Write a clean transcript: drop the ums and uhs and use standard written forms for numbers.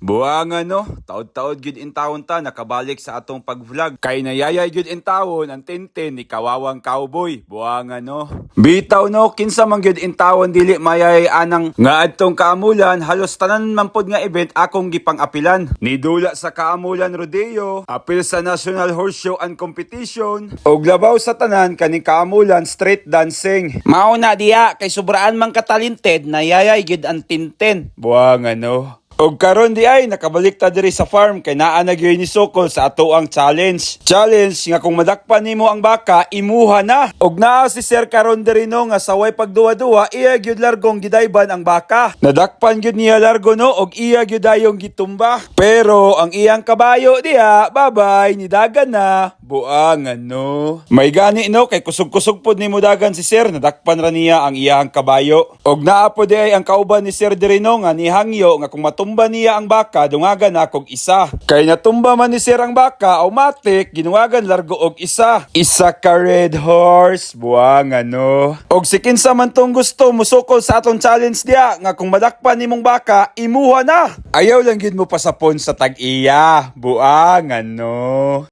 Buang ano, taod-taod gyud in taon ta nakabalik sa atong pag-vlog. Kay nayayay gyud in taon ang tintin ni Kawawang Cowboy. Buang ano. Bitaw no, kinsa man gyud in taon dili mayay anang nga adtong kaamulan halos tanan man pod nga event akong gipang-apilan. Nidula sa Kaamulan Rodeo, apil sa National Horse Show and Competition, og labaw sa tanan kaning Kaamulan Street Dancing. Mao na diya kay sobraan man katalented nayayay gyud ang tintin. Buang ano. Og karon di ay nakabalik ta diri sa farm kay naa na gyud ni Sokol sa ato ang challenge. Challenge nga kung madakpan nimo ang baka imuha na. Og naa si Sir karon diri no nga saway pagduwa-duwa iya gyud largong gidayban ang baka. Nadakpan gyud niya largo no og iya gyud dayong gitumba. Pero ang iyang kabayo diha, babay nidagan na. Buang ano. May gani no kay kusog-kusog pod nimo dagan si Sir nadakpan ra niya ang iyang kabayo. Og naa pod di ay ang kauban ni Sir diri no nga nihangyo nga kung tumba niya ang baka, dungagan na kog isa. Kay natumba man ni Sir ang baka, automatic, ginuwagan largo og isa. Isa ka red horse, buang ano. Og si kinsa man tong gusto, musukol sa atong challenge diya, nga kung madakpan nimong baka, imuha na. Ayaw lang yun mo pasapon sa tag-iya, buang ano.